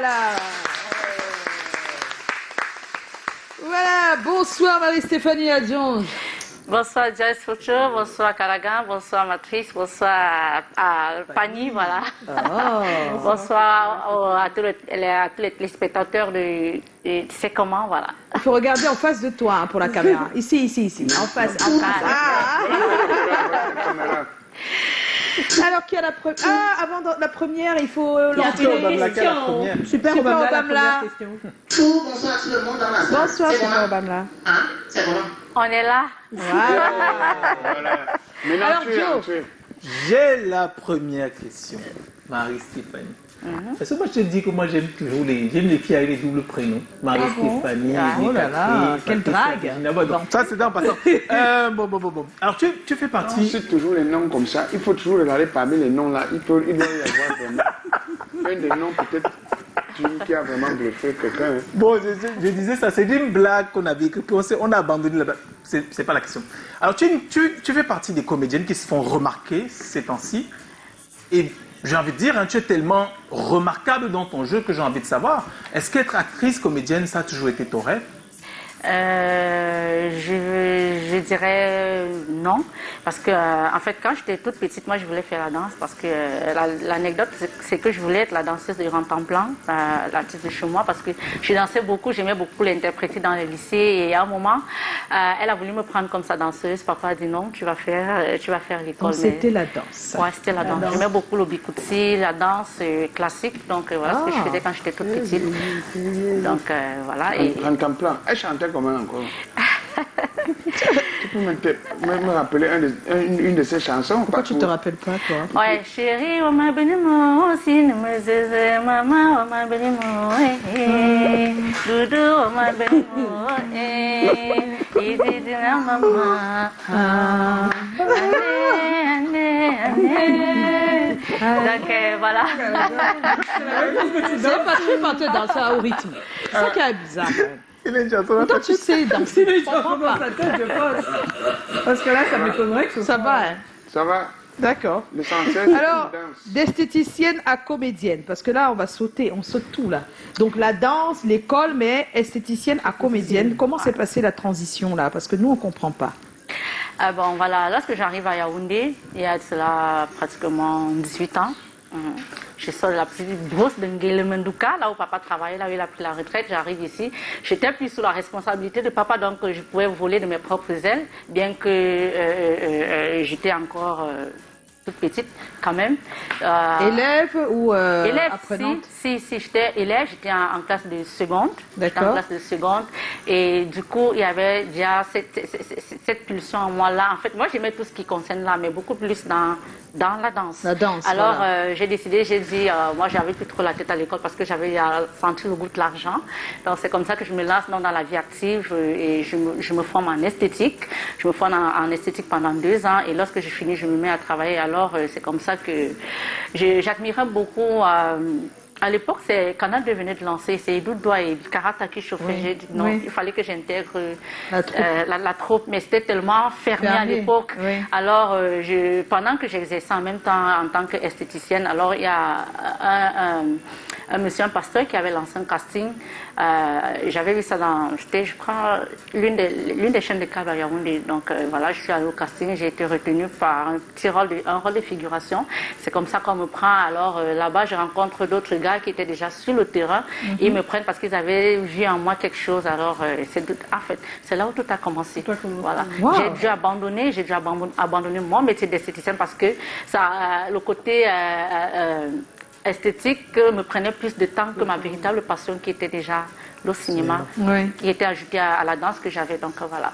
Voilà. Voilà, bonsoir Marie-Stéphanie Adjonge. Bonsoir Joyce Foucho, bonsoir Caragan, bonsoir Matrice, bonsoir à Pani, voilà. Oh. Bonsoir à tous les téléspectateurs de C'est comment, voilà. Il faut regarder en face de toi hein, pour la caméra. Ici. En face. Alors qui a la première? Ah, avant la première, il faut lancer les questions. Super Obamla. Bonsoir tout le monde dans la salle. Bonsoir Super Obamla. Hein? C'est bon. On est là. Voilà. Maintenant, Alors, tu es. J'ai la première question, Marie-Stéphanie. Parce que moi, je te dis que moi, j'aime les filles avec les doubles prénoms. Marie-Stéphanie, oh là là, quelle drague. Ça, c'est en passant. Bon. Alors, tu fais partie... C'est toujours les noms comme ça. Il faut toujours regarder parmi les noms là. Il doit y avoir vraiment un des noms peut-être qui a vraiment bluffé quelqu'un. Hein. Bon, je disais ça, c'est une blague qu'on a vécue, puis on a abandonné la blague. C'est pas la question. Alors, tu fais partie des comédiennes qui se font remarquer ces temps-ci. Et j'ai envie de dire, hein, tu es tellement remarquable dans ton jeu que j'ai envie de savoir, est-ce qu'être actrice, comédienne, ça a toujours été ton rêve? Je dirais non, parce que en fait quand j'étais toute petite, moi je voulais faire la danse parce que l'anecdote c'est que je voulais être la danseuse de grand temps plein, l'artiste de chez moi, parce que je dansais beaucoup, j'aimais beaucoup l'interpréter dans le lycée, et à un moment elle a voulu me prendre comme sa danseuse. Papa a dit non, tu vas faire l'école. C'était la danse. Ouais, c'était la danse. J'aimais beaucoup le bikutsi, la danse classique, donc voilà ce que je faisais quand j'étais toute petite. Donc voilà. En temps plein, elle chantait comment encore? Tu peux me rappeler une de ces chansons? Pourquoi tu te rappelles pas, toi? Ouais, chérie, on m'a béni moi aussi, ne me zézé, maman, on m'a béni moi, doudou, on m'a béni moi, il dit la maman, donc voilà. C'est pas trop quand tu danses au rythme. C'est ça qui est bizarre. Il est déjà trop Toi, tu sais danser. Je comprends pas. Parce que là, ça m'étonnerait que Ça va, hein? Ça va? D'accord. L'essentiel, c'est Alors, une danse. d'esthéticienne à comédienne, parce que là, on saute tout là. Donc la danse, l'école, mais esthéticienne à comédienne. Comment s'est passée la transition là? Parce que nous, on comprend pas. Bon, voilà, lorsque j'arrive à Yaoundé, il y a de cela pratiquement 18 ans. Je sors de la petite brosse de Nguelemenduka, là où papa travaillait, là où il a pris la retraite. J'arrive ici. J'étais plus sous la responsabilité de papa, donc je pouvais voler de mes propres ailes, bien que j'étais encore toute petite quand même. Élève ou Élève, apprenante? si j'étais élève, j'étais en classe de seconde. J'étais en D'accord. classe de seconde. Et du coup, il y avait déjà cette pulsion en moi là. En fait, moi, j'aimais tout ce qui concerne l'art, mais beaucoup plus dans la danse. La danse, Alors, voilà. j'ai décidé, j'ai dit, moi, j'avais plus trop la tête à l'école parce que j'avais senti le goût de l'argent. Donc, c'est comme ça que je me lance dans la vie active et je me forme en esthétique. Je me forme en esthétique pendant 2 ans et lorsque j'ai fini, je me mets à travailler. Alors, c'est comme ça que j'admirais beaucoup. À l'époque, c'est Canal venait de lancer, c'est Edou Doua et Karata qui chauffaient. Oui. J'ai dit non, Oui. il fallait que j'intègre La troupe. la troupe, mais c'était tellement fermé à Fermé, l'époque. oui. Alors, pendant que j'exerçais en même temps en tant qu'esthéticienne, alors il y a un monsieur, un pasteur qui avait lancé un casting. J'avais vu ça j'étais, je crois, l'une des chaînes de câble à Yaoundé. Donc voilà, je suis allée au casting, j'ai été retenue par un rôle de figuration. C'est comme ça qu'on me prend. Alors là-bas, je rencontre d'autres gars qui étaient déjà sur le terrain. Ils me prennent parce qu'ils avaient vu en moi quelque chose. Alors en fait, c'est là où tout a commencé. Voilà. Wow. J'ai dû abandonner mon métier d'esthéticienne parce que ça, le côté esthétique me prenait plus de temps que ma véritable passion qui était déjà le cinéma, Oui. qui était ajoutée à la danse que j'avais. Donc voilà.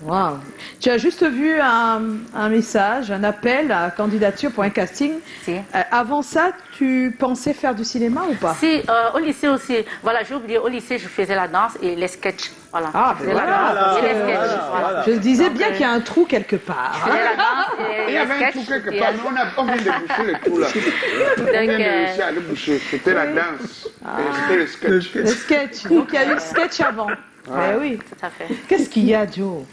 Wow. Tu as juste vu un message, un appel à candidature pour un casting. Si. Avant ça, tu pensais faire du cinéma ou pas? Si, au lycée aussi, voilà, j'ai oublié, au lycée, je faisais la danse et les sketchs. Voilà. Ah, Je faisais ben la voilà, danse et les voilà, sketchs. Voilà. Je disais Donc, bien qu'il y a un trou quelque part. Je faisais la danse et Il y les avait un sketchs. trou quelque et- part, mais on vient de boucher le trou là. On vient de réussir à le boucher. C'était la danse. Et c'était le sketch. Le sketch. Donc il y a eu le sketch avant. Ben oui. Tout à fait. Qu'est-ce qu'il y a, Joe?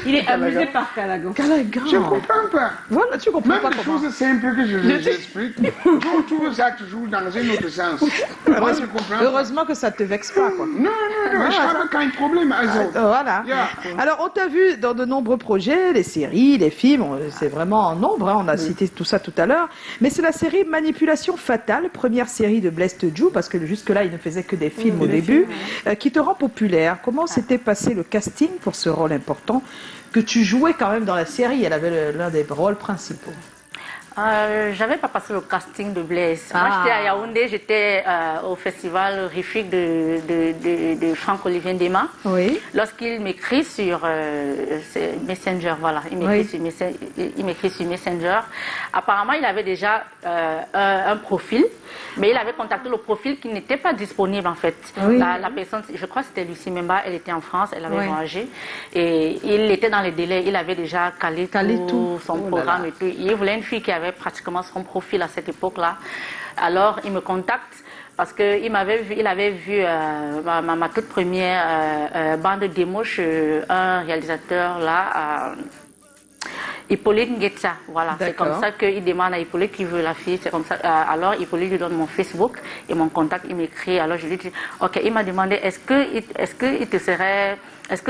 Il est amusé par Callaghan. Callaghan. Je ne comprends pas. Voilà, tu comprends Même pas les comment. choses simples que je vous explique, je trouve ça toujours dans un autre sens. Moi, je comprends pas. Heureusement que ça ne te vexe pas, quoi. Non, je savais quand il y a un problème. Also. Voilà. Yeah. Alors, on t'a vu dans de nombreux projets, les séries, les films, c'est vraiment en nombre, hein, on a cité tout ça tout à l'heure. Mais c'est la série Manipulation Fatale, première série de Blaise Teju, parce que jusque-là, il ne faisait que des films au début, qui te rend populaire. Comment s'était passé le casting pour ce rôle important que tu jouais quand même dans la série? Elle avait l'un des rôles principaux. J'avais pas passé le casting de Blaise. Moi, Ah. j'étais à Yaoundé, j'étais au festival RIFIC de Franck-Olivier Ndema. Oui. Lorsqu'il m'écrit sur Messenger, voilà, il m'écrit sur Messenger. Apparemment, il avait déjà un profil, mais il avait contacté le profil qui n'était pas disponible en fait. Oui. La personne, je crois que c'était Lucie Memba, elle était en France, elle avait voyagé et il était dans les délais, il avait déjà calé tout son programme et tout. Il voulait une fille qui avait pratiquement son profil à cette époque-là. Alors, il me contacte parce qu'il avait vu ma toute première bande démo chez un réalisateur là, Hippolyte Nguetsa, voilà, c'est comme ça qu'il demande à Hippolyte qui veut la fille, c'est comme ça. Alors Hippolyte lui donne mon Facebook et mon contact, il m'écrit. Alors je lui dis, ok, il m'a demandé, est-ce que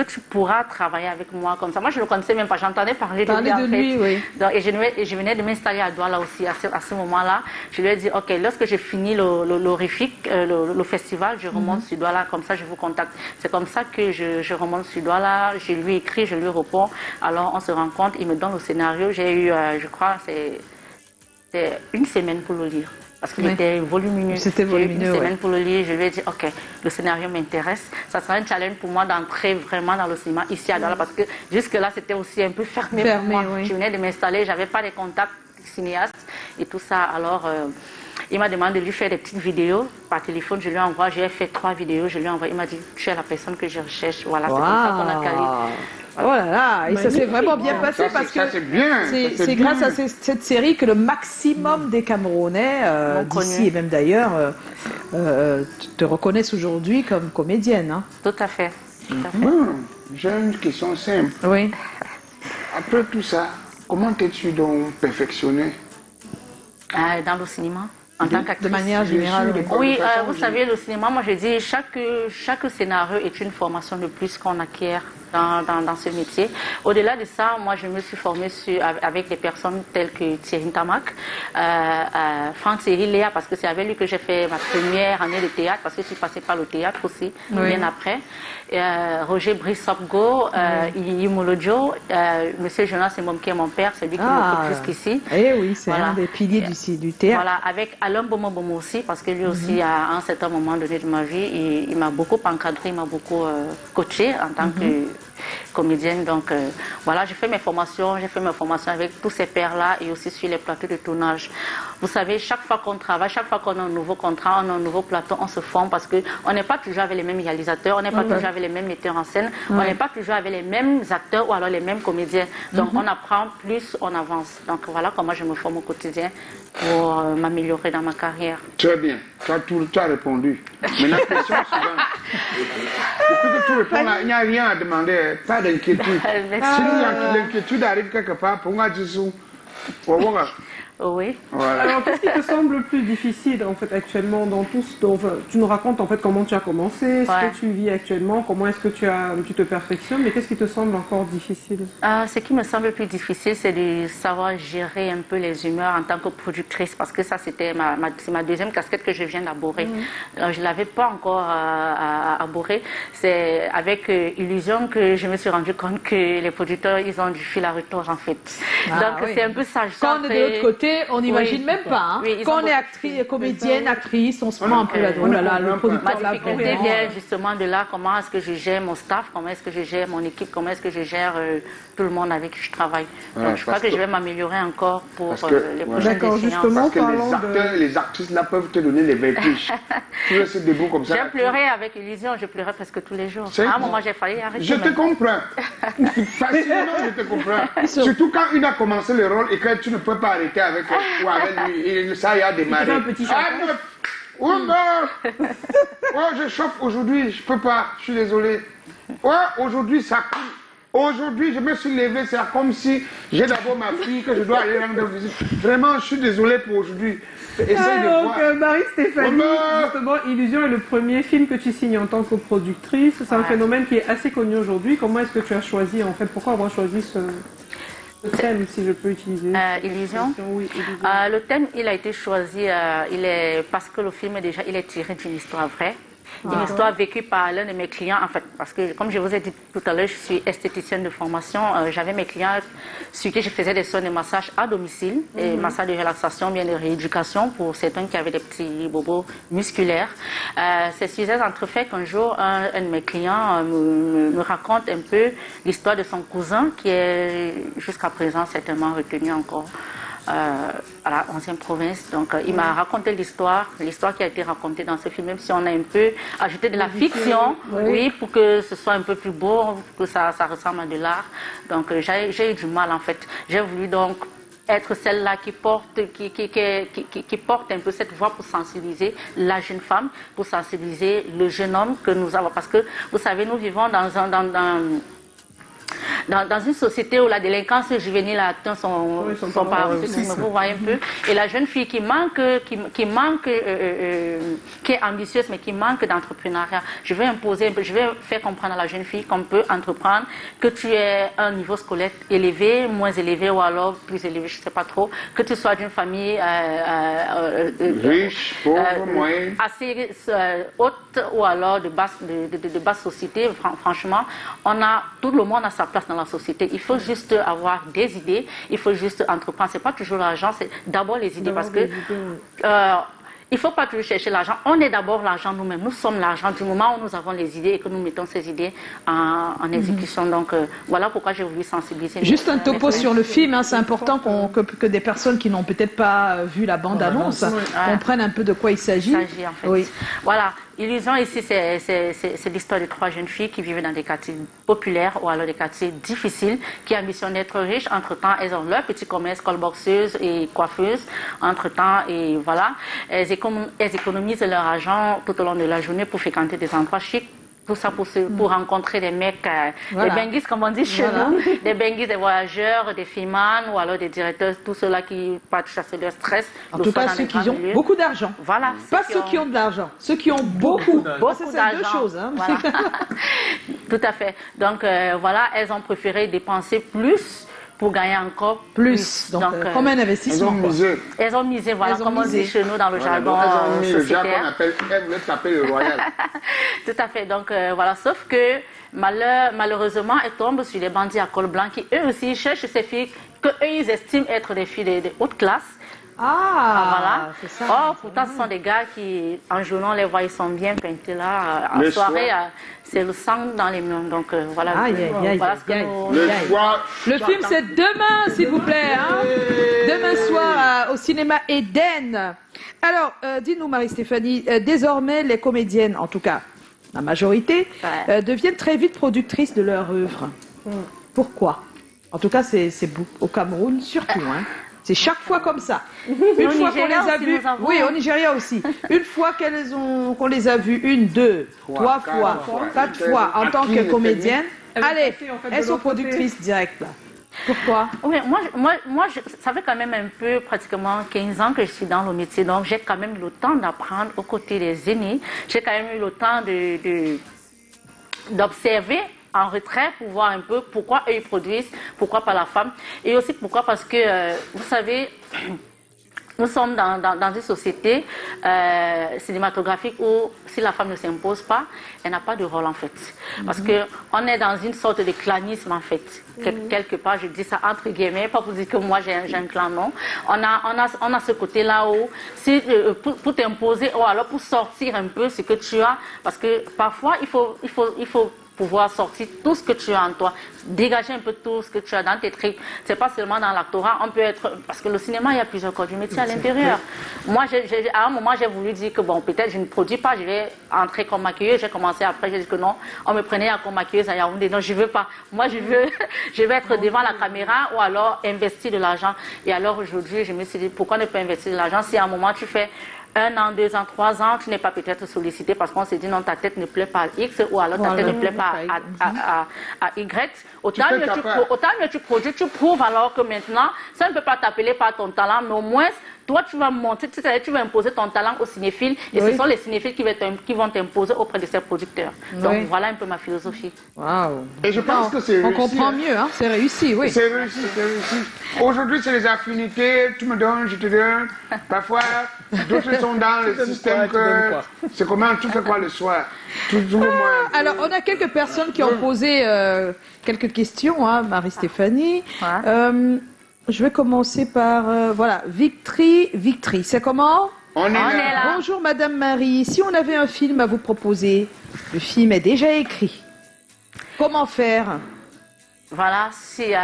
tu pourras travailler avec moi comme ça? Moi je ne le connaissais même pas, j'entendais parler de lui en fait. Oui. Donc, et je venais de m'installer à Douala aussi à ce moment-là. Je lui ai dit, ok, lorsque j'ai fini le festival, je remonte sur Douala, comme ça je vous contacte. C'est comme ça que je remonte sur Douala, je lui écris, je lui réponds. Alors on se rencontre, il me donne le scénario. J'ai eu, je crois, c'est une semaine pour le lire. Parce qu'il était volumineux. C'était volumineux, une semaine pour le lire. Je lui ai dit, ok, le scénario m'intéresse. Ça sera un challenge pour moi d'entrer vraiment dans le cinéma ici à Douala. Parce que jusque-là, c'était aussi un peu fermé pour moi. Oui. Je venais de m'installer, j'avais pas de contacts cinéastes et tout ça. Alors, il m'a demandé de lui faire des petites vidéos par téléphone. Je lui envoie, j'ai fait 3 vidéos. Je lui envoie, il m'a dit, tu es la personne que je recherche. Voilà, c'est comme ça qu'on a calé. Oh là là, et ça s'est vraiment bien passé parce que c'est grâce à cette série que le maximum des Camerounais, d'ici et même d'ailleurs, te reconnaissent aujourd'hui comme comédienne. Hein. Tout à fait. J'ai une question simple. Oui. Après tout ça, comment t'es-tu donc perfectionné? Dans le cinéma, en tant qu'actrice. De manière générale. Oui, vous savez, le cinéma, moi je dis, chaque scénario est une formation de plus qu'on acquiert dans ce métier. Au-delà de ça, moi je me suis formée avec des personnes telles que Thierry Tamac, Franck Thierry Léa, parce que c'est avec lui que j'ai fait ma première année de théâtre, parce que je suis passée par le théâtre aussi, bien après. Roger Brissopgo, Yimolodjo, Monsieur Jonas Semom qui est mon père, c'est lui qui m'occupe jusqu'ici. Eh oui, c'est un des piliers du théâtre. Voilà, avec Alain Bomo Bomo aussi, parce que lui aussi, à un certain moment donné de ma vie, il m'a beaucoup encadré, il m'a beaucoup coaché en tant que comédienne. Donc voilà, j'ai fait mes formations avec tous ces pairs-là et aussi sur les plateaux de tournage. Vous savez, chaque fois qu'on travaille, chaque fois qu'on a un nouveau contrat, on a un nouveau plateau, on se forme parce qu'on n'est pas toujours avec les mêmes réalisateurs, on n'est pas toujours avec les mêmes metteurs en scène, on n'est pas toujours avec les mêmes acteurs ou alors les mêmes comédiens. Donc on apprend plus, on avance. Donc voilà comment je me forme au quotidien pour m'améliorer dans ma carrière. Très bien, tu as répondu. Maintenant, question suivante. Depuis que tu réponds là, il n'y a rien à demander, pas d'inquiétude. Si l'inquiétude arrive quelque part, pour moi, je suis... Oui. Voilà. Alors, qu'est-ce qui te semble le plus difficile en fait actuellement dans tout ce dont tu nous racontes en fait comment tu as commencé, ce que tu vis actuellement, comment est-ce que tu te perfectionnes, mais qu'est-ce qui te semble encore difficile? Ce qui me semble le plus difficile, c'est de savoir gérer un peu les humeurs en tant que productrice, parce que ça, c'est ma deuxième casquette que je viens d'aborder. Je ne l'avais pas encore aborder. C'est avec Illusion que je me suis rendu compte que les producteurs, ils ont du fil à retordre en fait. Donc c'est un peu ça. Quand on est de l'autre côté, on n'imagine même pas. Hein. Oui, quand on est comédienne, actrice, on se prend un peu la drôle. Le producteur ma difficulté vient justement de là, comment est-ce que je gère mon staff, comment est-ce que je gère mon équipe, comment est-ce que je gère tout le monde avec qui je travaille. Donc je crois que je vais m'améliorer encore pour les prochaines justement, parce que les actrices là peuvent te donner des vertiges. Tu restes debout comme ça. J'ai pleuré avec Illusion, je pleurais presque tous les jours. À un moment, j'ai failli arrêter. Je te comprends. Facilement, je te comprends. Surtout quand il a commencé le rôle et que tu ne peux pas arrêter avec elle ou avec lui. Et ça, il a démarré. Un petit chapeau. Oh, je chauffe aujourd'hui, je peux pas, je suis désolé. Oh, aujourd'hui, ça coule. Aujourd'hui, je me suis levé, c'est comme si j'ai d'abord ma fille que je dois aller rendre visite. Vraiment, je suis désolé pour aujourd'hui. Essaye de voir. Donc, Marie-Stéphanie, justement, Illusion est le premier film que tu signes en tant que productrice. C'est un phénomène qui est assez connu aujourd'hui. Comment est-ce que tu as choisi, en fait, pourquoi avoir choisi ce thème, si je peux utiliser Illusion. Oui, Illusion. Le thème, il a été choisi parce que le film, déjà, il est tiré d'une histoire vraie. Une histoire vécue par l'un de mes clients, en fait, parce que, comme je vous ai dit tout à l'heure, je suis esthéticienne de formation. J'avais mes clients sur qui je faisais des soins de massage à domicile, des massages de relaxation, bien de rééducation pour certains qui avaient des petits bobos musculaires. C'est sur ces entrefaits qu'un jour, un de mes clients me raconte un peu l'histoire de son cousin qui est jusqu'à présent certainement retenu encore à la 11e province. Donc, il m'a raconté l'histoire qui a été racontée dans ce film, même si on a un peu ajouté de la fiction, oui, pour que ce soit un peu plus beau, pour que ça ressemble à de l'art. Donc, j'ai eu du mal, en fait. J'ai voulu donc être celle-là qui porte un peu cette voix pour sensibiliser la jeune femme, pour sensibiliser le jeune homme que nous avons. Parce que, vous savez, nous vivons dans une société où la délinquance juvénile atteint son paroxysme, vous voyez un peu, et la jeune fille qui est ambitieuse mais qui manque d'entrepreneuriat, je vais faire comprendre à la jeune fille qu'on peut entreprendre, que tu aies un niveau scolaire élevé, moins élevé ou alors plus élevé, je ne sais pas trop, que tu sois d'une famille riche, pauvre, moyenne, assez haute ou alors de basse société. Franchement, tout le monde a sa place dans la société. Il faut juste avoir des idées, il faut juste entreprendre. C'est pas toujours l'argent, c'est d'abord les idées, parce que il ne faut pas toujours chercher l'argent. On est d'abord l'argent nous-mêmes. Nous sommes l'argent du moment où nous avons les idées et que nous mettons ces idées en exécution. Donc, voilà pourquoi j'ai voulu sensibiliser. Juste un topo sur le film. Hein, c'est important que des personnes qui n'ont peut-être pas vu la bande-annonce comprennent un peu de quoi il s'agit. En fait. Oui. Voilà. Illusion ici, c'est l'histoire de 3 jeunes filles qui vivaient dans des quartiers populaires ou alors des quartiers difficiles, qui ambitionnent d'être riches. Entre-temps, elles ont leur petit commerce, colboxeuse et coiffeuse. Entre-temps, et voilà, elles économisent leur argent tout au long de la journée pour fréquenter des endroits chics. Tout ça pour rencontrer des mecs, des benguis, comme on dit chez nous, des benguis, des voyageurs, des filmans ou alors des directeurs, tous ceux-là qui partent chasser leur stress. En tout cas, ceux qui ont beaucoup d'argent. Voilà. Pas ceux qui ont de l'argent, ceux qui ont beaucoup d'argent. C'est deux choses. Hein. Voilà. Tout à fait. Donc, voilà, elles ont préféré dépenser plus pour gagner encore plus. Donc comme un investissement. Elles ont misé, voilà, comme on dit chez nous dans le jargon sociétaire. Elles voulaient taper le royal. Tout à fait. Donc voilà, sauf que malheureusement, elles tombent sur les bandits à col blanc qui eux aussi cherchent ces filles que eux ils estiment être des filles de haute classe. Voilà. C'est ça. Or, pourtant, ce sont des gars qui, en journée, on les voit, ils sont bien peintés là. En soirée, c'est le sang dans les mains. Donc, voilà. Voilà ce que le film, c'est demain, s'il vous plaît. Hein? Demain soir, au cinéma Eden. Alors, dis-nous, Marie-Stéphanie, désormais, les comédiennes, en tout cas, la majorité, deviennent très vite productrices de leur œuvre. Pourquoi? En tout cas, c'est au Cameroun, surtout. Hein? C'est chaque fois comme ça. Une fois qu'on les a vues, oui, au Nigeria aussi. Une fois qu'on les a vues, 1, 2, 3 fois, 4 fois en tant que comédienne, allez, elles sont productrices directes là. Pourquoi? Oui, moi, ça fait quand même un peu, pratiquement 15 ans que je suis dans le métier, donc j'ai quand même eu le temps d'apprendre aux côtés des aînés. J'ai quand même eu le temps d'observer en retrait pour voir un peu pourquoi eux ils produisent, pourquoi pas la femme, et aussi pourquoi, parce que vous savez, nous sommes dans une société cinématographique où si la femme ne s'impose pas, elle n'a pas de rôle en fait. Parce qu'on est dans une sorte de clanisme en fait. Quelque part, je dis ça entre guillemets, pas pour dire que moi j'ai un clan, non. On a ce côté-là où, pour t'imposer, ou alors pour sortir un peu ce que tu as, parce que parfois il faut pouvoir sortir tout ce que tu as en toi, dégager un peu tout ce que tu as dans tes tripes. C'est pas seulement dans l'actorat, on peut être, parce que le cinéma, il y a plusieurs corps du métier à l'intérieur. Moi, à un moment, j'ai voulu dire que bon, peut-être je ne produis pas, je vais entrer comme maquilleuse. J'ai commencé après, j'ai dit que non, on me prenait comme maquilleuse à Yaoundé. Non, je veux pas. Moi, je vais être devant la caméra ou alors investir de l'argent. Et alors aujourd'hui, je me suis dit, pourquoi ne pas investir de l'argent si à un moment tu fais 1 an, 2 ans, 3 ans, tu n'es pas peut-être sollicité parce qu'on s'est dit non, ta tête ne plaît pas à X ou alors ta tête ne plaît pas à Y. Autant mieux tu produis, tu prouves alors que maintenant, ça ne peut pas t'appeler par ton talent, mais au moins, toi, tu vas montrer, tu vas imposer ton talent aux cinéphiles et ce sont les cinéphiles qui vont t'imposer auprès de ces producteurs. Donc voilà un peu ma philosophie. Waouh. Et je pense que c'est réussi. On comprend mieux, hein. C'est réussi, oui. C'est réussi, c'est réussi. Aujourd'hui, c'est les affinités, tu me donnes, je te donne. Parfois, d'autres sont dans le système que c'est comment tu fais quoi le soir. Alors, on a quelques personnes qui ont posé quelques questions, hein, Marie-Stéphanie. Je vais commencer par, voilà, Victory, c'est comment? On est là. Bonjour Madame Marie, si on avait un film à vous proposer, le film est déjà écrit. Comment faire? Voilà, c'est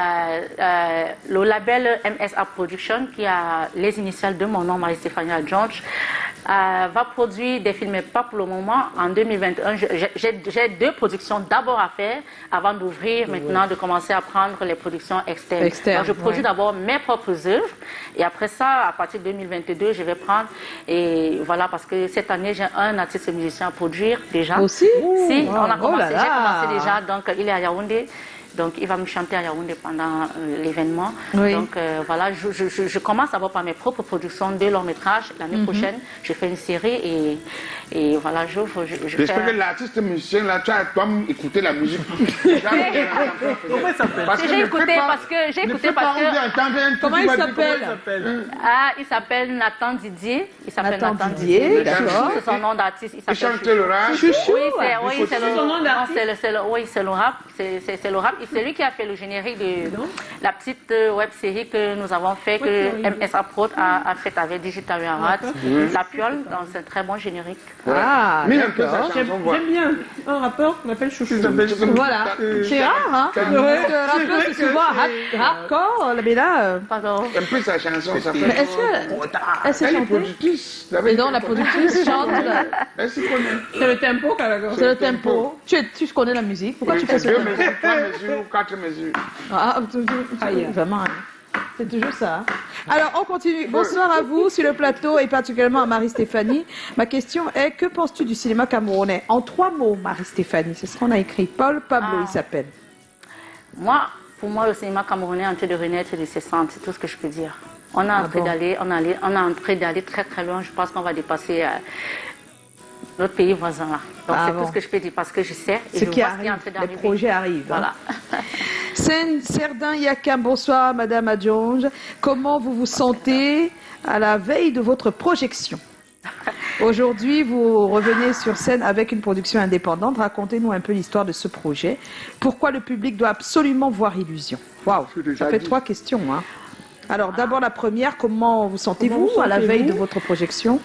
le label MSA Production qui a les initiales de mon nom, Marie-Stéphanie Adjonge, va produire des films, mais pas pour le moment. En 2021, j'ai 2 productions d'abord à faire avant d'ouvrir maintenant, de commencer à prendre les productions externes. Donc, je produis d'abord mes propres œuvres et après ça, à partir de 2022, je vais prendre. Et voilà, parce que cette année, j'ai un artiste musicien à produire déjà. Aussi? Si, on a commencé, j'ai commencé déjà, donc il est à Yaoundé. Donc, il va me chanter à Yaoundé pendant l'événement. Oui. Donc, voilà, je commence d'abord par mes propres productions de long métrage. L'année prochaine, je fais une série et voilà, j'espère que l'artiste musicien, là, tu dois écouter la musique. Comment il s'appelle? J'ai écouté parce que... Comment il s'appelle? Il s'appelle Nathan Didier. Il s'appelle Nathan Didier, d'accord. C'est son nom d'artiste. Il chante s'appelle le rap. Chouchou. Oui, c'est son nom d'artiste. Oui, c'est le rap. C'est le rap. Et c'est lui qui a fait le générique de la petite web série que nous avons fait, que MSA Prod a fait avec Digital Awards, La Piole. Donc, c'est un très bon générique. Ah, d'accord. J'aime bien un rappeur qu'on appelle Chouchou. Voilà, c'est rare, hein? Parce que le rappeur, c'est souvent hardcore, mais là... Pardon. Un peu sa chanson, ça fait. Mais est-ce qu'elle s'est Elle est chantée? productrice. Mais non, la productrice chante. Elle s'y connaît. C'est le tempo qu'elle a. C'est le tempo. Tu connais la musique. Pourquoi tu fais ça? 2 mesures, 3 mesures, 4 mesures. Ah, vraiment. C'est toujours ça. Hein. Alors, on continue. Bonsoir à vous sur le plateau et particulièrement à Marie-Stéphanie. Ma question est, que penses-tu du cinéma camerounais? En 3 mots, Marie-Stéphanie. C'est ce qu'on a écrit. Paul Pablo, il s'appelle. Pour moi, le cinéma camerounais est en train de renaître de ses cendres. C'est tout ce que je peux dire. On est en train d'aller très très loin. Je pense qu'on va dépasser notre pays voisin là. Donc c'est tout ce que je peux dire parce que je sais et ce je qui vois arrive, ce qui est en train d'arriver. les projets arrivent. Voilà. Serdin Yakam, bonsoir Madame Adjonge. Comment vous vous sentez à la veille de votre projection? Aujourd'hui, vous revenez sur scène avec une production indépendante. Racontez-nous un peu l'histoire de ce projet. Pourquoi le public doit absolument voir Illusion? Waouh, ça fait 3 questions. Hein. Alors, d'abord la première, comment vous sentez-vous à la veille de votre projection?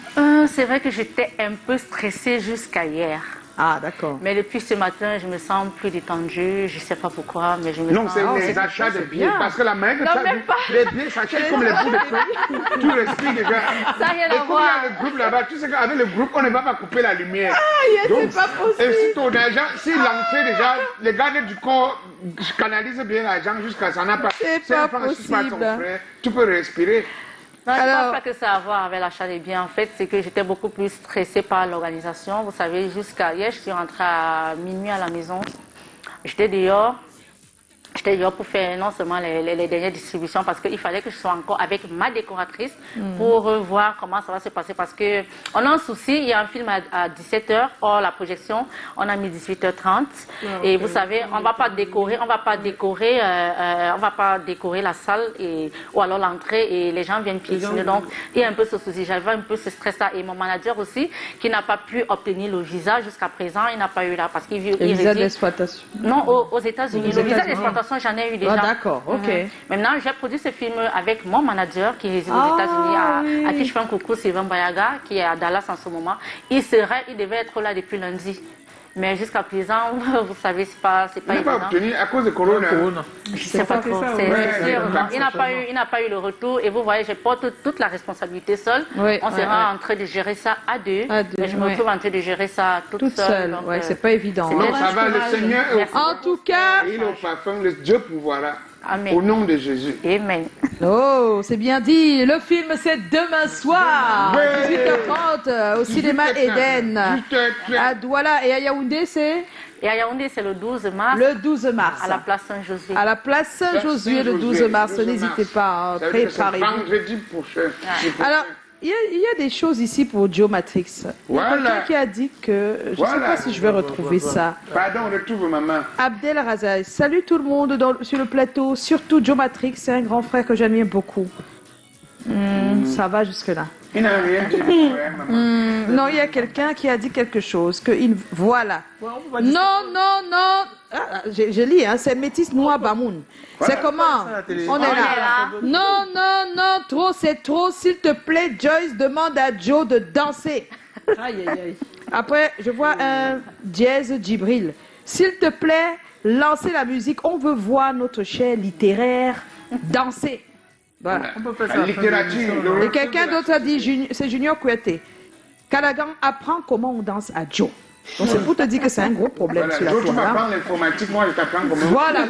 C'est vrai que j'étais un peu stressée jusqu'à hier. Ah, d'accord. Mais depuis ce matin, je me sens plus détendue. Je ne sais pas pourquoi, mais je me sens... Non, c'est les achats de billets. Parce que la main que tu as vu, les billets s'achètent comme les bouts de feu. Tu respires déjà. Ça n'a rien à voir. Et comme il y a le groupe là-bas, tu sais qu'avec le groupe, on ne va pas couper la lumière. C'est pas possible. Et si ton argent, si l'entrée déjà, les gardes du corps canalisent bien l'argent jusqu'à ça n'a pas... C'est pas possible. Tu peux respirer. Non, je ne pense pas que ça a à voir avec l'achat des biens. En fait, c'est que j'étais beaucoup plus stressée par l'organisation. Vous savez, jusqu'à hier, je suis rentrée à minuit à la maison. J'étais dehors. J'étais dehors pour faire non seulement les dernières distributions parce qu'il fallait que je sois encore avec ma décoratrice pour voir comment ça va se passer. Parce qu'on a un souci, il y a un film à 17h, or la projection, on a mis 18h30. Et vous savez, on ne va pas décorer la salle ou alors l'entrée et les gens viennent piétiner. Donc, il y a un peu ce souci. J'avais un peu ce stress-là. Et mon manager aussi, qui n'a pas pu obtenir le visa jusqu'à présent, il n'a pas eu là parce qu'il vit... Le visa d'exploitation? Non, aux États-Unis. Le visa d'exploitation, j'en ai eu déjà. Ah, d'accord, ok. Maintenant, j'ai produit ce film avec mon manager qui réside aux États-Unis, à qui je fais un coucou, Sylvain Bayaga, qui est à Dallas en ce moment. Il devait être là depuis lundi. Mais jusqu'à présent, vous savez, c'est pas évident. Il n'a pas obtenu à cause de Corona. Je ne sais pas trop. Il n'a pas eu le retour. Et vous voyez, je porte toute la responsabilité seule. On sera en train de gérer ça à deux. Mais je me retrouve en train de gérer ça toute seule. Oui, c'est pas évident. Non, ça va, le Seigneur. En tout cas, il est au parfum, le Dieu pourvoira. Amen. Au nom de Jésus. Amen. Oh, c'est bien dit. Le film, c'est demain soir, Ouais. 18h30, au cinéma 18h30. Eden. À Douala et à Yaoundé, c'est Et à Yaoundé, c'est le 12 mars, le 12 mars. à la place Saint-Josué. À la place Saint-Josué, le 12 mars. N'hésitez pas, Ça veut dire que c'est préparez-vous. vendredi prochain. Alors, il y a des choses ici pour Joe Matrix. Il y a Voilà. quelqu'un qui a dit que, je ne sais Voilà. pas si je vais retrouver ça. Pardon, retrouve maman. Abdel Razai, salut tout le monde sur le plateau, surtout Joe Matrix, c'est un grand frère que j'admire beaucoup. Ça va jusque-là. Il n'a rien dit, mon frère, maman. Non, il y a quelqu'un qui a dit quelque chose, que il... Voilà. Non, non, non. Ah, je lis, hein, c'est Métis Noir Bamoun. C'est comment? On est là. Non, non, non, trop, c'est trop. S'il te plaît, Joyce, demande à Joe de danser. Aïe, aïe, aïe. Après, je vois un Jazz Djibril. S'il te plaît, lancez la musique. On veut voir notre cher littéraire danser. Voilà. On peut faire ça La à la fin de littérature. l'émission. Et quelqu'un d'autre a dit, c'est Junior Kouyaté. Callaghan apprend comment on danse à Joe. Donc c'est pour te dire que c'est un gros problème Voilà. sur la Joe, tu toile. hein. m'apprends l'informatique, moi je t'apprends comment. Voilà,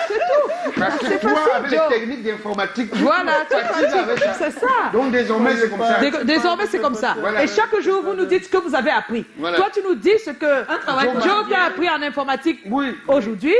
c'est tout. Parce que c'est toi, facile, avec Joe. les techniques d'informatique, tu Voilà, es facile avec ça. c'est ça. Donc désormais, c'est comme ça. Désormais, c'est comme ça. Voilà. Et chaque jour, vous nous dites ce que vous avez appris. Voilà. Toi, tu nous dis ce que travail Joe t'a appris en informatique Oui. aujourd'hui.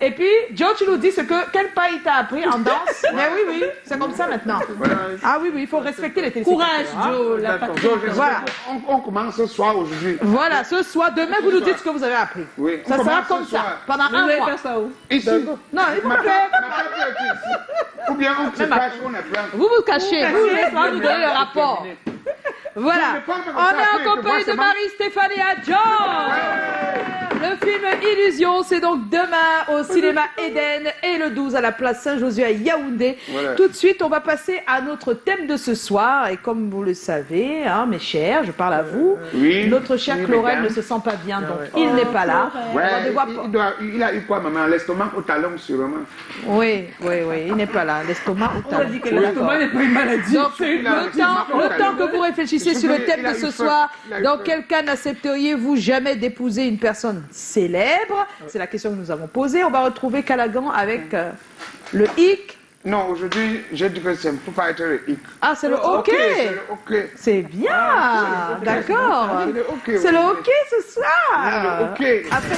Et puis, Joe, tu nous dis ce que quel pas il t'a appris en danse. Mais oui, oui, c'est comme ça maintenant. Voilà. Ah oui, oui, il faut respecter les téléspectateurs. Courage, Joe, la D'accord. patrie. Donc, j'espère Voilà. on commence ce soir aujourd'hui. Voilà, ce soir, demain, vous nous dites ce que vous avez appris. Oui. Ça On sera commence comme ce ça, soir. pendant Vous un allez mois. faire ça où? Ici. Non, il faut Ma pas femme faire. est ici. Ou bien on se cache, on apprend. Vous vous cachez, vous laissez nous donner le rapport. Voilà. Je ne parle pas comme On ça, est après, en je compagnie vois de seulement- Marie-Stéphanie Adjo. Le film Illusion, c'est donc demain au cinéma Eden et le 12 à la place Saint-Josué à Yaoundé. Voilà. Tout de suite, on va passer à notre thème de ce soir. Et comme vous le savez, hein, mes chers, je parle à vous. Oui. Notre cher Oui, Chlorel mesdames. ne se sent pas bien, donc il n'est pas là. On va Ouais, devoir... il a eu quoi, maman? L'estomac au talon, sûrement. Oui, oui, oui, il n'est pas là. L'estomac au On a talon. dit que l'estomac n'est pas une maladie. Donc, Il a le temps que vous réfléchissez sur le thème de ce soir, dans quel quel cas n'accepteriez-vous jamais d'épouser une personne célèbre? C'est la question que nous avons posée. On va retrouver Callaghan avec le hic. Non, aujourd'hui, j'ai dit que c'est pour pas être le hic. Ah, c'est le hockey. C'est le hockey. C'est bien, d'accord. C'est le hockey. C'est le hockey ce soir. Le hockey. Après,